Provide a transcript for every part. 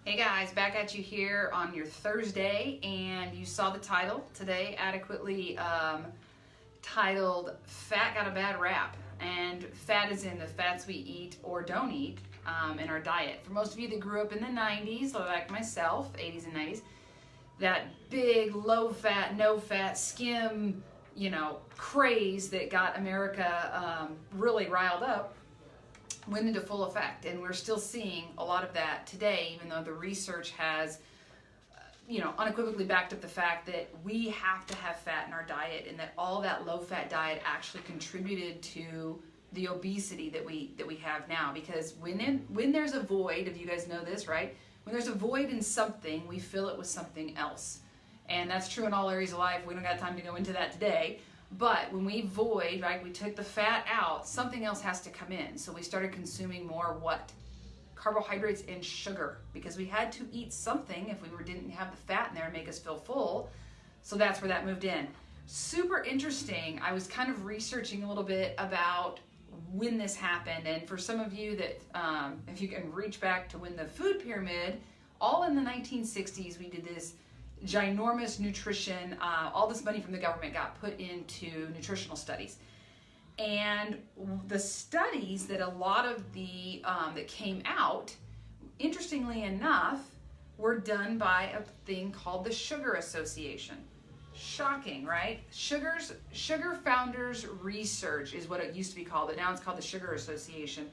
Hey guys, back at you here on your Thursday, and you saw the title today adequately titled Fat Got a Bad Rap. And fat is in the fats we eat or don't eat in our diet. For most of you that grew up in the 90s, like myself, 80s and 90s, that big low fat, no fat, skim, craze that got America really riled up went into full effect, and we're still seeing a lot of that today, even though the research has unequivocally backed up the fact that we have to have fat in our diet, and that all that low fat diet actually contributed to the obesity that we have now. Because when there's a void, if you guys know this, right? When there's a void in something, we fill it with something else. And that's true in all areas of life. We don't got time to go into that today. But when we void, right, we took the fat out, something else has to come in. So we started consuming more what? Carbohydrates and sugar, because we had to eat something if we didn't have the fat in there and make us feel full. So that's where that moved in. Super interesting. I was kind of researching a little bit about when this happened. And for some of you that, if you can reach back to when the food pyramid, all in the 1960s, we did this ginormous nutrition, all this money from the government got put into nutritional studies. And the studies that a lot of the that came out, interestingly enough, were done by a thing called the Sugar Association. Shocking, right? Sugar Founders Research is what it used to be called, but now it's called the Sugar Association.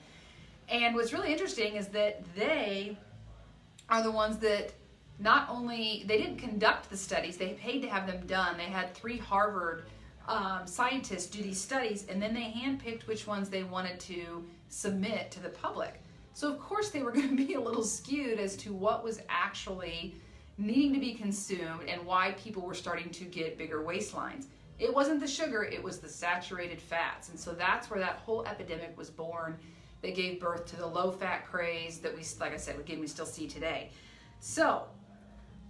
And what's really interesting is that they are the ones that not only, they didn't conduct the studies, they paid to have them done. They had 3 Harvard scientists do these studies, and then they handpicked which ones they wanted to submit to the public. So of course they were going to be a little skewed as to what was actually needing to be consumed and why people were starting to get bigger waistlines. It wasn't the sugar, it was the saturated fats. And so that's where that whole epidemic was born that gave birth to the low fat craze that we, like I said, again, we still see today. So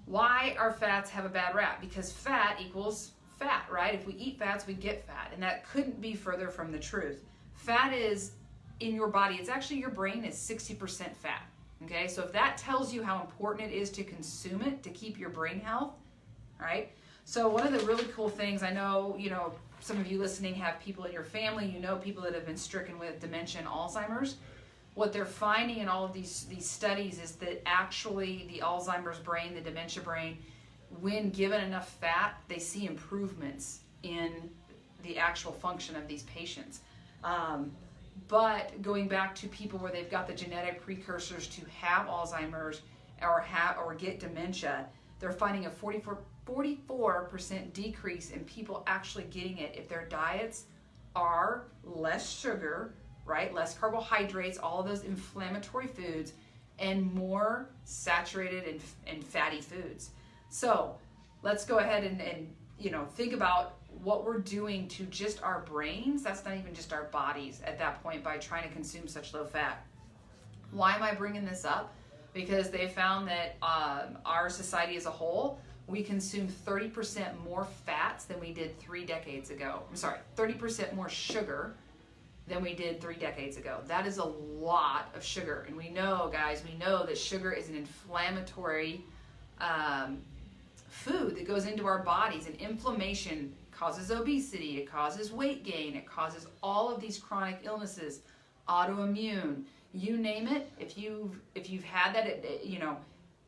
why our fats have a bad rap? Because fat equals fat, right? If we eat fats, we get fat. And that couldn't be further from the truth. Fat is in your body. It's actually, your brain is 60% fat. Okay, so if that tells you how important it is to consume it to keep your brain health, right? So one of the really cool things, I know, some of you listening have people in your family, people that have been stricken with dementia and Alzheimer's. What they're finding in all of these studies is that actually the Alzheimer's brain, the dementia brain, when given enough fat, they see improvements in the actual function of these patients. But going back to people where they've got the genetic precursors to have Alzheimer's or get dementia, they're finding a 44% decrease in people actually getting it if their diets are less sugar, right? Less carbohydrates, all of those inflammatory foods, and more saturated and fatty foods. So let's go ahead and think about what we're doing to just our brains. That's not even just our bodies at that point by trying to consume such low fat. Why am I bringing this up? Because they found that our society as a whole, we consume 30% more fats than we did 3 decades ago. 30% more sugar than we did 3 decades ago. That is a lot of sugar. And we know, guys, that sugar is an inflammatory food that goes into our bodies, and inflammation causes obesity, it causes weight gain, it causes all of these chronic illnesses, autoimmune, you name it. If you've had that,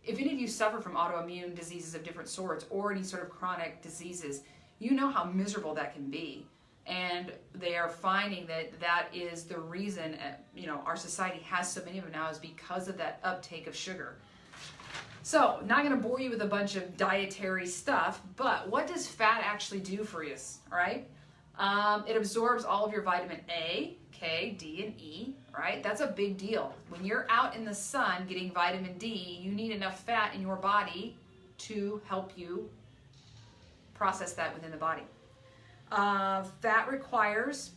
if any of you suffer from autoimmune diseases of different sorts or any sort of chronic diseases, you know how miserable that can be. And they are finding that is the reason, our society has so many of them now, is because of that uptake of sugar. So, not going to bore you with a bunch of dietary stuff, but what does fat actually do for you, all right? It absorbs all of your vitamin A, K, D, and E, right? That's a big deal. When you're out in the sun getting vitamin D, you need enough fat in your body to help you process that within the body. Fat requires,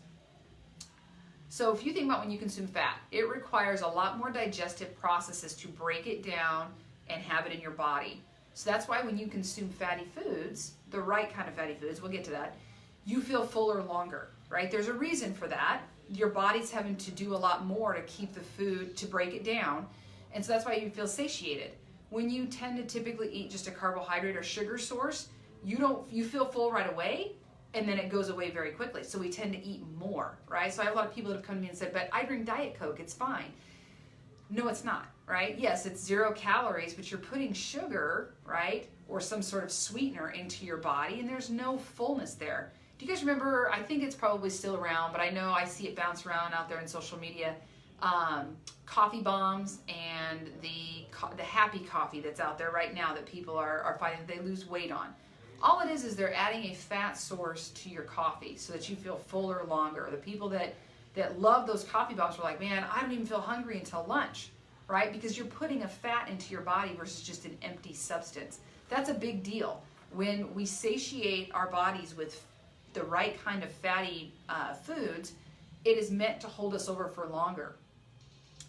so if you think about when you consume fat, it requires a lot more digestive processes to break it down and have it in your body. So that's why when you consume fatty foods, the right kind of fatty foods, we'll get to that, you feel fuller longer, right? There's a reason for that. Your body's having to do a lot more to keep the food, to break it down. And so that's why you feel satiated. when you tend to typically eat just a carbohydrate or sugar source, you feel full right away, and then it goes away very quickly. So we tend to eat more, right? So I have a lot of people that have come to me and said, but I drink Diet Coke, it's fine. No, it's not, right? Yes, it's 0 calories, but you're putting sugar, right, or some sort of sweetener into your body, and there's no fullness there. Do you guys remember, I think it's probably still around, but I know I see it bounce around out there in social media, coffee bombs and the happy coffee that's out there right now that people are finding that they lose weight on. All it is they're adding a fat source to your coffee so that you feel fuller longer. The people that love those coffee bombs are like, man, I don't even feel hungry until lunch, right? Because you're putting a fat into your body versus just an empty substance. That's a big deal. When we satiate our bodies with the right kind of fatty foods, it is meant to hold us over for longer.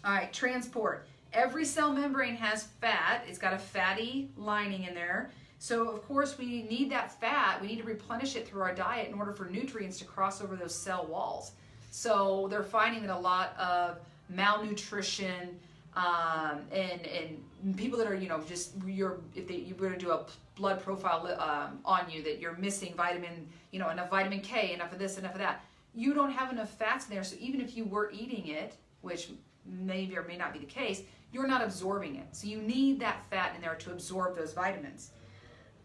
All right, transport. Every cell membrane has fat. It's got a fatty lining in there. So of course we need that fat. We need to replenish it through our diet in order for nutrients to cross over those cell walls. So they're finding that a lot of malnutrition and people that are, if you were to do a blood profile on you, that you're missing vitamin, enough vitamin K, enough of this, enough of that. You don't have enough fats in there. So even if you were eating it, which maybe or may not be the case, you're not absorbing it. So you need that fat in there to absorb those vitamins.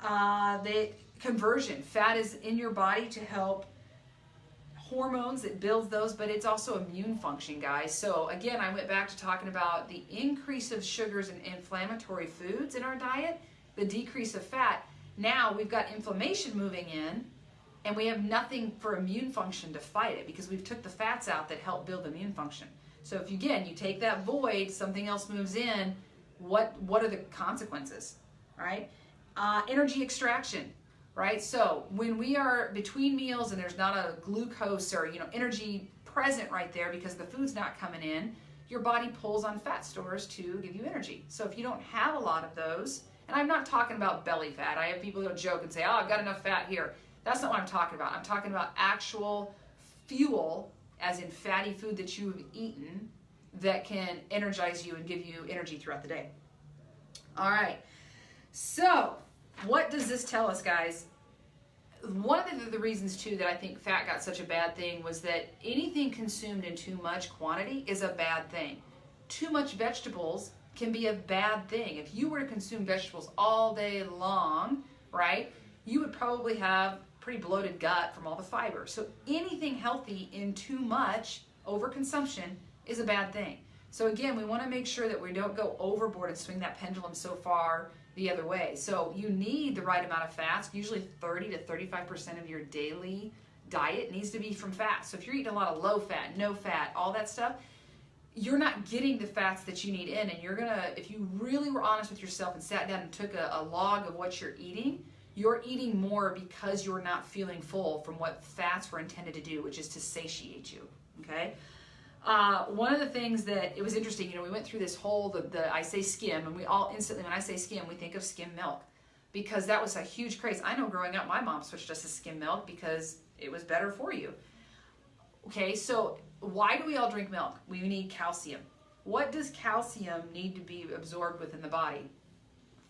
The conversion, fat is in your body to help hormones, it builds those, but it's also immune function, guys. So again, I went back to talking about the increase of sugars and inflammatory foods in our diet, the decrease of fat. Now we've got inflammation moving in, and we have nothing for immune function to fight it because we've took the fats out that help build immune function. So if you take that void, something else moves in, what are the consequences, right? Energy extraction, right? So when we are between meals and there's not a glucose or energy present right there because the food's not coming in, your body pulls on fat stores to give you energy. So if you don't have a lot of those, and I'm not talking about belly fat. I have people who joke and say, oh, I've got enough fat here. That's not what I'm talking about. I'm talking about actual fuel, as in fatty food that you've eaten, that can energize you and give you energy throughout the day. All right. So what does this tell us, guys? One of the reasons, too, that I think fat got such a bad thing was that anything consumed in too much quantity is a bad thing. Too much vegetables can be a bad thing. If you were to consume vegetables all day long, right, you would probably have pretty bloated gut from all the fiber. So anything healthy in too much overconsumption is a bad thing. So again, we want to make sure that we don't go overboard and swing that pendulum so far the other way. So you need the right amount of fats. Usually 30 to 35% of your daily diet needs to be from fat. So if you're eating a lot of low fat, no fat, all that stuff, you're not getting the fats that you need in. And you're gonna, if you really were honest with yourself and sat down and took a log of what you're eating more because you're not feeling full from what fats were intended to do, which is to satiate you, okay? One of the things that, it was interesting, we went through this whole, I say skim, and we all instantly, when I say skim, we think of skim milk, because that was a huge craze. I know growing up, my mom switched us to skim milk because it was better for you. Okay, so why do we all drink milk? We need calcium. What does calcium need to be absorbed within the body?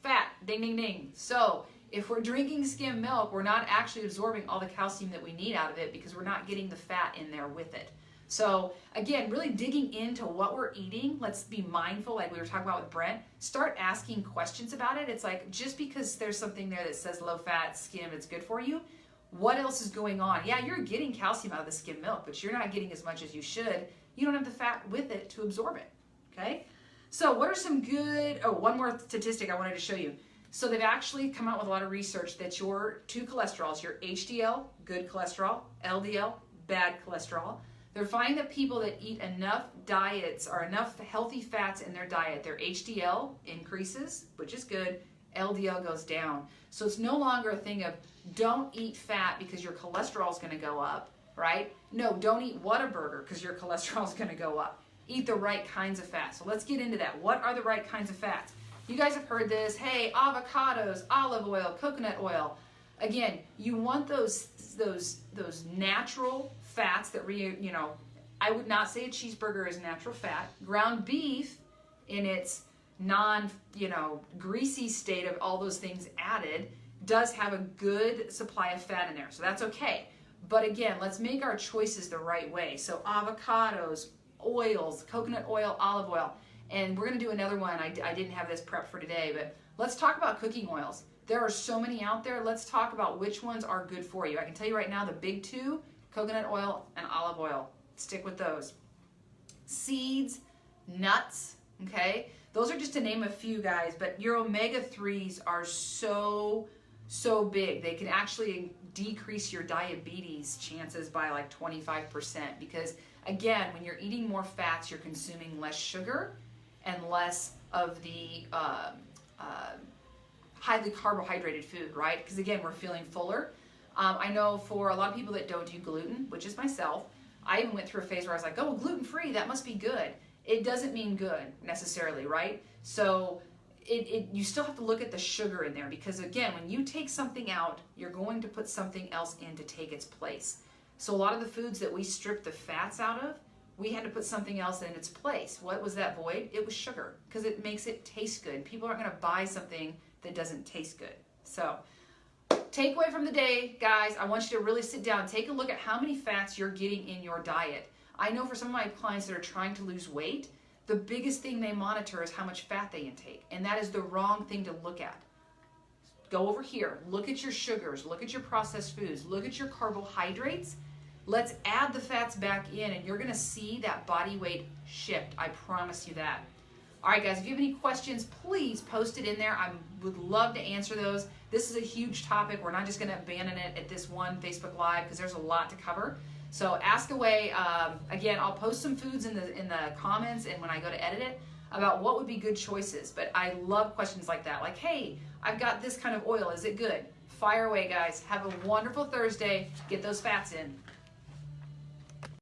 Fat, ding, ding, ding. So if we're drinking skim milk, we're not actually absorbing all the calcium that we need out of it because we're not getting the fat in there with it. So again, really digging into what we're eating. Let's be mindful, like we were talking about with Brent. Start asking questions about it. It's like, just because there's something there that says low fat, skim, it's good for you, what else is going on? Yeah, you're getting calcium out of the skim milk, but you're not getting as much as you should. You don't have the fat with it to absorb it, okay? So what are some good, one more statistic I wanted to show you. So they've actually come out with a lot of research that your two cholesterols, your HDL, good cholesterol, LDL, bad cholesterol, they're finding that people that eat enough diets or enough healthy fats in their diet, their HDL increases, which is good, LDL goes down. So it's no longer a thing of don't eat fat because your cholesterol is going to go up, right? No, don't eat Whataburger because your cholesterol is going to go up. Eat the right kinds of fats. So let's get into that. What are the right kinds of fats? You guys have heard this, hey, avocados, olive oil, coconut oil. Again, you want those natural fats that I would not say a cheeseburger is natural fat. Ground beef in its greasy state of all those things added does have a good supply of fat in there. So that's okay. But again, let's make our choices the right way. So avocados, oils, coconut oil, olive oil. And we're going to do another one. I didn't have this prep for today, but let's talk about cooking oils. There are so many out there. Let's talk about which ones are good for you. I can tell you right now, the big two, coconut oil and olive oil. Stick with those. Seeds, nuts, okay? Those are just to name a few, guys, but your omega-3s are so big. They can actually decrease your diabetes chances by like 25% because, again, when you're eating more fats, you're consuming less sugar and less of the highly carbohydrated food, right? Because again, we're feeling fuller. I know for a lot of people that don't do gluten, which is myself, I even went through a phase where I was like, oh, gluten-free, that must be good. It doesn't mean good necessarily, right? So you still have to look at the sugar in there because again, when you take something out, you're going to put something else in to take its place. So a lot of the foods that we strip the fats out of, we had to put something else in its place. What was that void? It was sugar because it makes it taste good. People aren't going to buy something that doesn't taste good. So takeaway from the day, guys, I want you to really sit down, take a look at how many fats you're getting in your diet. I know for some of my clients that are trying to lose weight, the biggest thing they monitor is how much fat they intake, and that is the wrong thing to look at. Go over here, look at your sugars, look at your processed foods, look at your carbohydrates. Let's add the fats back in, and you're gonna see that body weight shift. I promise you that. All right, guys, if you have any questions, please post it in there. I would love to answer those. This is a huge topic. We're not just gonna abandon it at this one Facebook Live because there's a lot to cover. So ask away. Again, I'll post some foods in the comments and when I go to edit it about what would be good choices. But I love questions like that. Like, hey, I've got this kind of oil. Is it good? Fire away, guys. Have a wonderful Thursday. Get those fats in.